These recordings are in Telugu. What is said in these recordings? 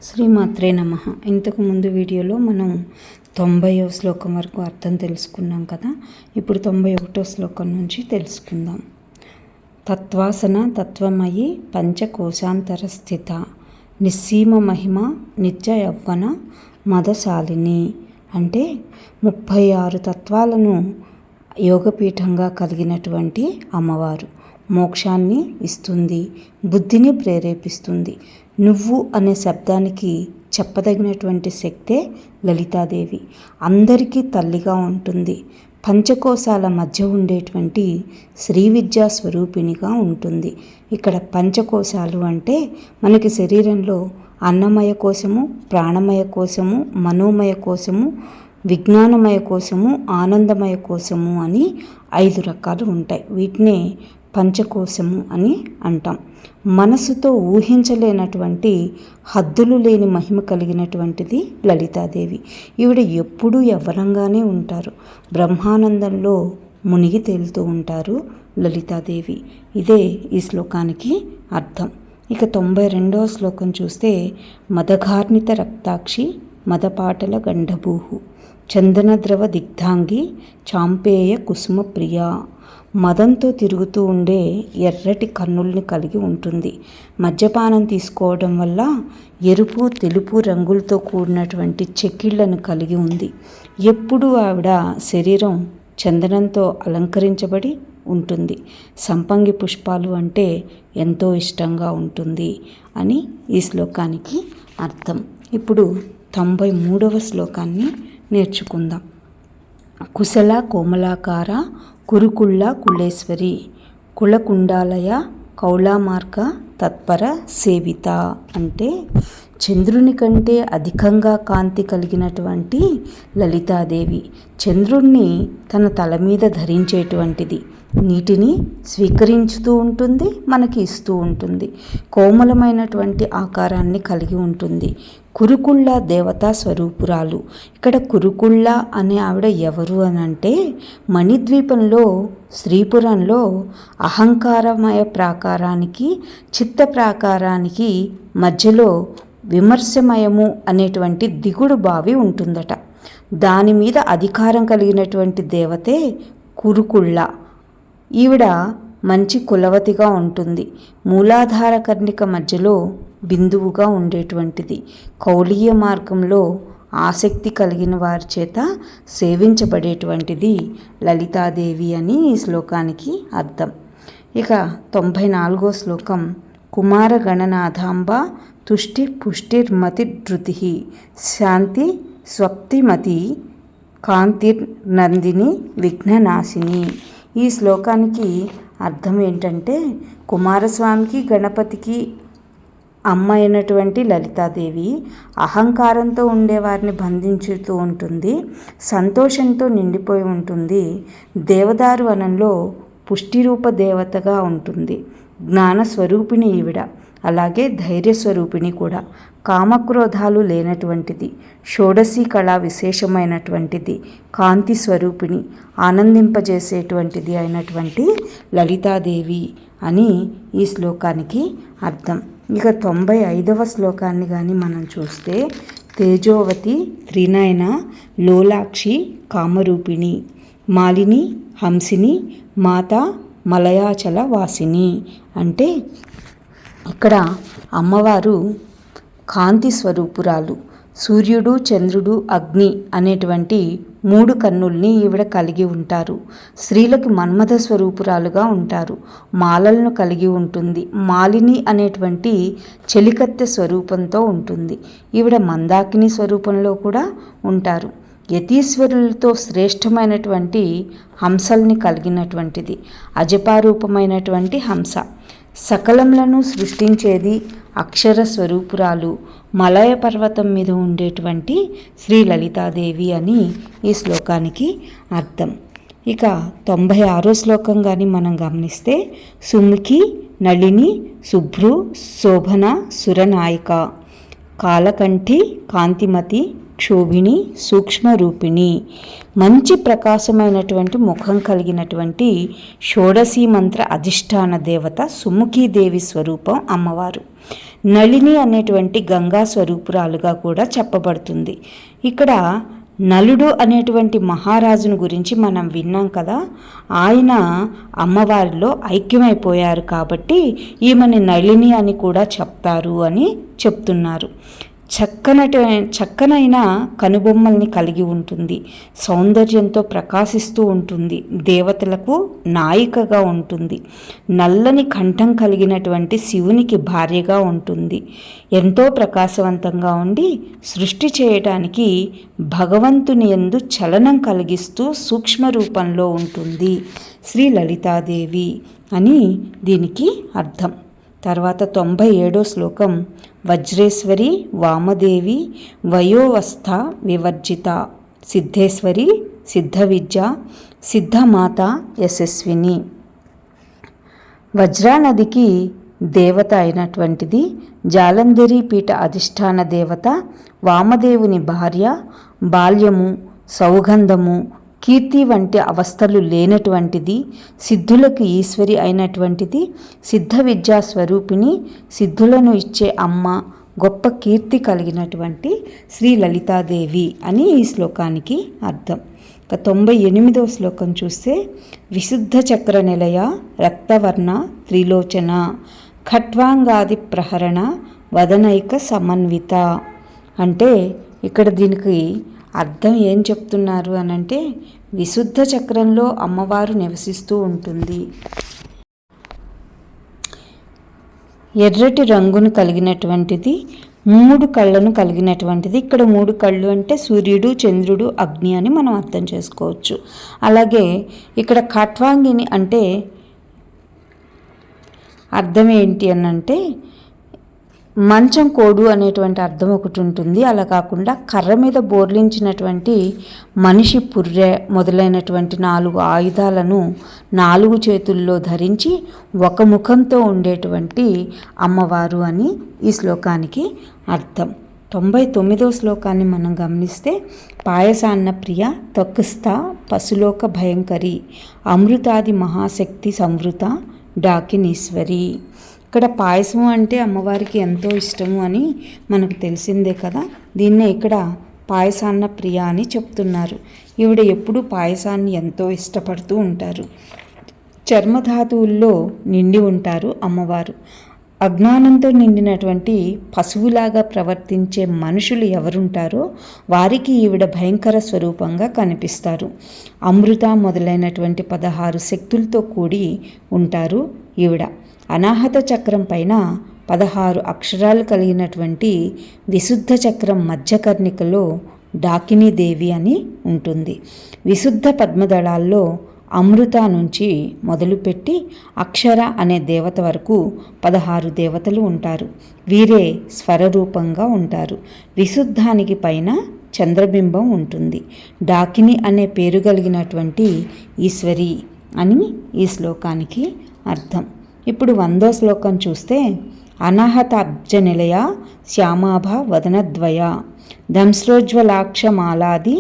శ్రీమాత్రే నమః. ఇంతకు ముందు వీడియోలో మనం 90వ శ్లోకం వరకు అర్థం తెలుసుకున్నాం కదా. ఇప్పుడు 91వ శ్లోకం నుంచి తెలుసుకుందాం. తత్వాసన తత్వమయి పంచకోశాంతర స్థిత నిస్సీమ మహిమ నిత్య యవ్వన మదశాలిని. అంటే 36 తత్వాలను యోగపీఠంగా కలిగినటువంటి అమ్మవారు మోక్షాన్ని ఇస్తుంది, బుద్ధిని ప్రేరేపిస్తుంది. నువ్వు అనే శబ్దానికి చెప్పదగినటువంటి శక్తే లలితాదేవి. అందరికీ తల్లిగా ఉంటుంది. పంచకోశాల మధ్య ఉండేటువంటి శ్రీ విద్యా స్వరూపిణిగా ఉంటుంది. ఇక్కడ పంచకోశాలు అంటే మనకి శరీరంలో అన్నమయ కోశము, ప్రాణమయ కోశము, మనోమయ కోశము, విజ్ఞానమయ కోశము, ఆనందమయ కోశము అని 5 రకాలు ఉంటాయి. వీటినే పంచకోశము అని అంటాం. మనసుతో ఊహించలేనటువంటి హద్దులు లేని మహిమ కలిగినటువంటిది లలితాదేవి. ఈవిడ ఎప్పుడూ యవ్వనంగానే ఉంటారు. బ్రహ్మానందంలో మునిగి తేలుతూ ఉంటారు లలితాదేవి. ఇదే ఈ శ్లోకానికి అర్థం. ఇక 92వ శ్లోకం చూస్తే మదఘార్ణిత రక్తాక్షి మదపాటల గండభూహు చందనద్రవ దిగ్ధాంగి చాంపేయ కుసుమ ప్రియా. మదంతో తిరుగుతూ ఉండే ఎర్రటి కన్నుల్ని కలిగి ఉంటుంది. మద్యపానం తీసుకోవడం వల్ల ఎరుపు తెలుపు రంగులతో కూడినటువంటి చెక్కిళ్లను కలిగి ఉంది. ఎప్పుడూ ఆవిడ శరీరం చందనంతో అలంకరించబడి ఉంటుంది. సంపంగి పుష్పాలు అంటే ఎంతో ఇష్టంగా ఉంటుంది అని ఈ శ్లోకానికి అర్థం. ఇప్పుడు 93వ శ్లోకాన్ని నేర్చుకుందాం. కుశల కోమలాకార కురుకుళ్ళ కులేశ్వరి కులకుండాలయ కౌళామార్గ తత్పర సేవిత. అంటే చంద్రుని కంటే అధికంగా కాంతి కలిగినటువంటి లలితాదేవి చంద్రుణ్ణి తన తల మీద ధరించేటువంటిది. నీటిని స్వీకరించుతూ ఉంటుంది, మనకి ఇస్తూ ఉంటుంది. కోమలమైనటువంటి ఆకారాన్ని కలిగి ఉంటుంది. కురుకుళ్ళ దేవతా స్వరూపురాలు. ఇక్కడ కురుకుళ్ళ అనే ఆవిడ ఎవరు అనంటే మణిద్వీపంలో శ్రీపురంలో అహంకారమయ ప్రాకారానికి చిత్త ప్రాకారానికి మధ్యలో విమర్శమయము అనేటువంటి దిగుడు బావి ఉంటుందట. దాని మీద అధికారం కలిగినటువంటి దేవతే కురుకుళ్ళ. ఈవిడ మంచి కులవతిగా ఉంటుంది. మూలాధార కర్ణిక మధ్యలో బిందువుగా ఉండేటువంటిది. కౌలీయ మార్గంలో ఆసక్తి కలిగిన వారి చేత సేవించబడేటువంటిది లలితాదేవి అని ఈ శ్లోకానికి అర్థం. ఇక 94వ శ్లోకం కుమార గణనాథాంబ తుష్టి పుష్టిర్మతి ధృతి శాంతి స్వప్తిమతి కాంతిర్నందిని విఘ్ననాశిని. ఈ శ్లోకానికి అర్థం ఏంటంటే కుమారస్వామికి గణపతికి అమ్మ అయినటువంటి లలితాదేవి అహంకారంతో ఉండేవారిని బంధించుతూ ఉంటుంది. సంతోషంతో నిండిపోయి ఉంటుంది. దేవదారు వనంలో పుష్టిరూప దేవతగా ఉంటుంది. జ్ఞానస్వరూపిణి ఈవిడ. అలాగే ధైర్యస్వరూపిణి కూడా. కామక్రోధాలు లేనటువంటిది. షోడశీ కళా విశేషమైనటువంటిది. కాంతి స్వరూపిణి, ఆనందింపజేసేటువంటిది అయినటువంటి లలితాదేవి అని ఈ శ్లోకానికి అర్థం. ఇక 95వ శ్లోకాన్ని కానీ మనం చూస్తే తేజోవతి త్రినయన లోలాక్షి కామరూపిణి మాలిని హంసిని మాత మలయాచల వాసిని. అంటే ఇక్కడ అమ్మవారు కాంతి స్వరూపురాలు. సూర్యుడు, చంద్రుడు, అగ్ని అనేటువంటి 3 కన్నుల్ని ఈవిడ కలిగి ఉంటారు. స్త్రీలకు మన్మథ స్వరూపురాలుగా ఉంటారు. మాలలను కలిగి ఉంటుంది. మాలిని అనేటువంటి చెలికత్తె స్వరూపంతో ఉంటుంది. ఈవిడ మందాకిని స్వరూపంలో కూడా ఉంటారు. యతీశ్వరులతో శ్రేష్టమైనటువంటి హంసల్ని కలిగినటువంటిది. అజపారూపమైనటువంటి హంస. సకలములను సృష్టించేది. అక్షర స్వరూపురాలు. మలయ పర్వతం మీద ఉండేటువంటి శ్రీ లలితాదేవి అని ఈ శ్లోకానికి అర్థం. ఇక 96వ శ్లోకం కానీ మనం గమనిస్తే సుముఖి నళిని శుభ్రు శోభన సురనాయిక కాలకంఠి కాంతిమతి క్షోభిణి సూక్ష్మరూపిణి. మంచి ప్రకాశమైనటువంటి ముఖం కలిగినటువంటి షోడశీ మంత్ర అధిష్టాన దేవత సుముఖీదేవి స్వరూపం అమ్మవారు. నళిని అనేటువంటి గంగా స్వరూపురాలుగా కూడా చెప్పబడుతుంది. ఇక్కడ నలుడు అనేటువంటి మహారాజును గురించి మనం విన్నాం కదా. ఆయన అమ్మవారిలో ఐక్యమైపోయారు కాబట్టి ఈమెని నళిని అని కూడా చెప్తారు అని చెప్తున్నారు. చక్కనైన కనుబొమ్మల్ని కలిగి ఉంటుంది. సౌందర్యంతో ప్రకాశిస్తూ ఉంటుంది. దేవతలకు నాయికగా ఉంటుంది. నల్లని కంఠం కలిగినటువంటి శివునికి భార్యగా ఉంటుంది. ఎంతో ప్రకాశవంతంగా ఉండి సృష్టి చేయటానికి భగవంతుని యందు చలనం కలిగిస్తూ సూక్ష్మ రూపంలో ఉంటుంది శ్రీ లలితాదేవి అని దీనికి అర్థం. తర్వాత 97వ శ్లోకం. వజ్రేశ్వరి వామదేవి వయోవస్థ వివర్జిత సిద్ధేశ్వరి సిద్ధ విద్య సిద్ధమాత యశస్విని. వజ్రానదికి దేవత అయినటువంటిది, జాలంధరి పీఠ అధిష్టాన దేవత, వామదేవుని భార్య, బాల్యము, సౌగంధము, కీర్తి వంటి అవస్థలు లేనటువంటిది, సిద్ధులకు ఈశ్వరి అయినటువంటిది, సిద్ధ విద్యా స్వరూపిణి, సిద్ధులను ఇచ్చే అమ్మ, గొప్ప కీర్తి కలిగినటువంటి శ్రీ లలితాదేవి అని ఈ శ్లోకానికి అర్థం. 98వ శ్లోకం చూస్తే, విశుద్ధ చక్ర నిలయ రక్తవర్ణ త్రిలోచన ఖట్వాంగాది ప్రహరణ వదనైక సమన్విత. అంటే ఇక్కడ దీనికి అర్థం ఏం చెప్తున్నారు అనంటే, విశుద్ధ చక్రంలో అమ్మవారు నివసిస్తూ ఉంటుంది. ఎర్రటి రంగును కలిగినటువంటిది, 3 కళ్ళను కలిగినటువంటిది. ఇక్కడ 3 కళ్ళు అంటే సూర్యుడు, చంద్రుడు, అగ్ని అని మనం అర్థం చేసుకోవచ్చు. అలాగే ఇక్కడ ఖట్వాంగిని అంటే అర్థం ఏంటి అనంటే, మంచం కోడు అనేటువంటి అర్థం ఒకటి ఉంటుంది. అలా కాకుండా కర్ర మీద బోర్లించినటువంటి మనిషి పుర్రె మొదలైనటువంటి 4 ఆయుధాలను 4 చేతుల్లో ధరించి ఒక ముఖంతో ఉండేటువంటి అమ్మవారు అని ఈ శ్లోకానికి అర్థం. 99వ శ్లోకాన్ని మనం గమనిస్తే, పాయసాన్న ప్రియ తొక్కుస్త పశులోక భయంకరి అమృతాది మహాశక్తి సంవృత డాకినీశ్వరి. ఇక్కడ పాయసం అంటే అమ్మవారికి ఎంతో ఇష్టము అని మనకు తెలిసిందే కదా. దీన్నే ఇక్కడ పాయసాన్న ప్రియ అని చెప్తున్నారు. ఈవిడ ఎప్పుడూ పాయసాన్ని ఎంతో ఇష్టపడుతూ ఉంటారు. చర్మధాతువుల్లో నిండి ఉంటారు అమ్మవారు. అజ్ఞానంతో నిండినటువంటి పశువులాగా ప్రవర్తించే మనుషులు ఎవరుంటారో వారికి ఈవిడ భయంకర స్వరూపంగా కనిపిస్తారు. అమృత మొదలైనటువంటి 16 శక్తులతో కూడి ఉంటారు ఈవిడ. అనాహత చక్రం పైన 16 అక్షరాలు కలిగినటువంటి విశుద్ధ చక్రం మధ్యకర్ణికలో డాకినీదేవి అని ఉంటుంది. విశుద్ధ పద్మదళాల్లో అమృత నుంచి మొదలుపెట్టి అక్షర అనే దేవత వరకు 16 దేవతలు ఉంటారు. వీరే స్వరరూపంగా ఉంటారు. విశుద్ధానికి పైన చంద్రబింబం ఉంటుంది. డాకిని అనే పేరు కలిగినటువంటి ఈశ్వరి అని ఈ శ్లోకానికి అర్థం. ఇప్పుడు 100వ శ్లోకం చూస్తే, అనాహత అబ్జ నిలయ శ్యామాభ వదనద్వయ దంశ్రోజ్వలాక్షమాలాది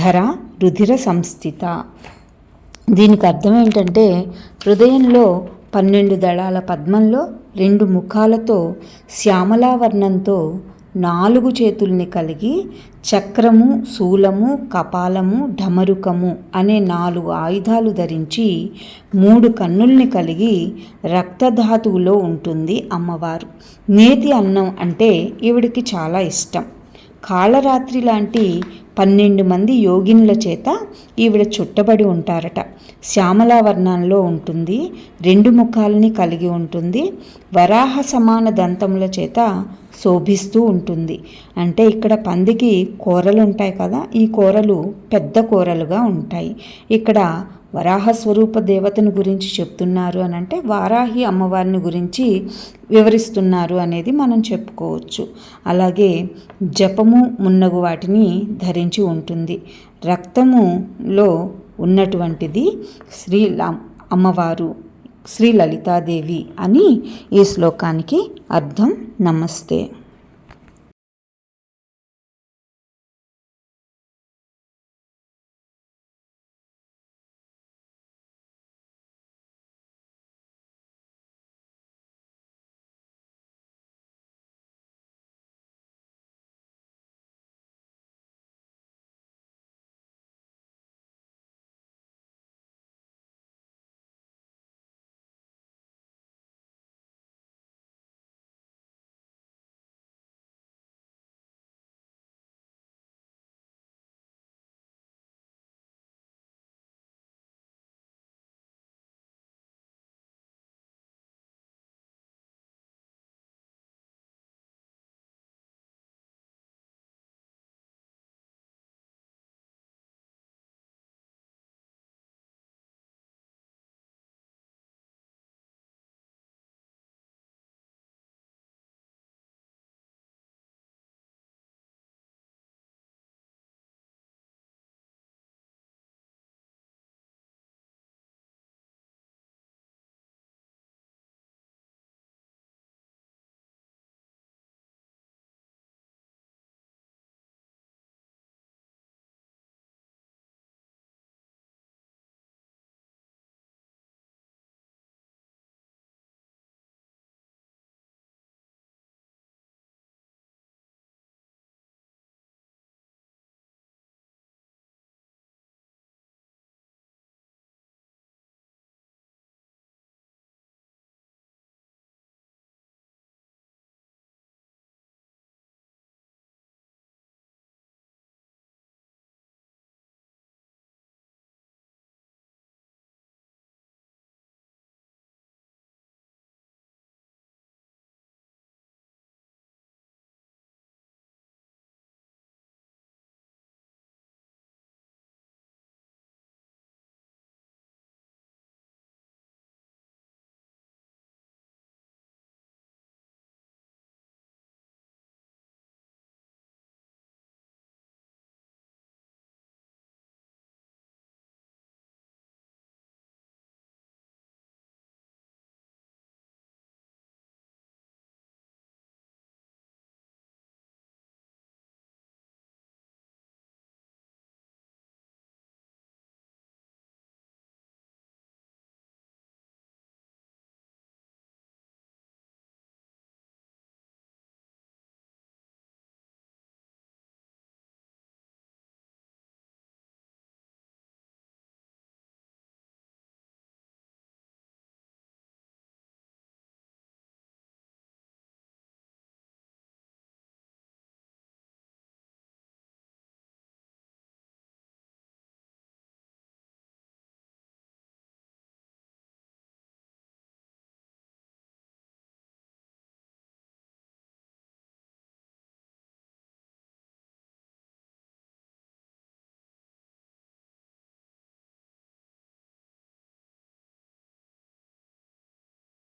ధర రుధిర సంస్థిత. దీనికి అర్థం ఏంటంటే, హృదయంలో 12 దళాల పద్మంలో 2 ముఖాలతో శ్యామలావర్ణంతో 4 చేతుల్ని కలిగి చక్రము, శూలము, కపాలము, ఢమరుకము అనే 4 ఆయుధాలు ధరించి 3 కన్నుల్ని కలిగి రక్తధాతువులో ఉంటుంది అమ్మవారు. నేతి అన్నం అంటే ఈవిడికి చాలా ఇష్టం. కాళరాత్రి లాంటి 12 మంది యోగినుల చేత ఈవిడ చుట్టబడి ఉంటారట. శ్యామలావర్ణంలో ఉంటుంది. 2 ముఖాలని కలిగి ఉంటుంది. వరాహ సమాన దంతముల చేత శోభిస్తూ ఉంటుంది. అంటే ఇక్కడ పందికి కూరలు ఉంటాయి కదా, ఈ కూరలు పెద్ద కూరలుగా ఉంటాయి. ఇక్కడ వరాహ స్వరూప దేవతను గురించి చెప్తున్నారు అని అంటే వారాహి అమ్మవారిని గురించి వివరిస్తున్నారు అనేది మనం చెప్పుకోవచ్చు. అలాగే జపము మున్నగు వాటిని ధరించి ఉంటుంది. రక్తములో ఉన్నటువంటిది అమ్మవారు శ్రీ లలితాదేవి అని ఈ శ్లోకానికి అర్థం. నమస్తే.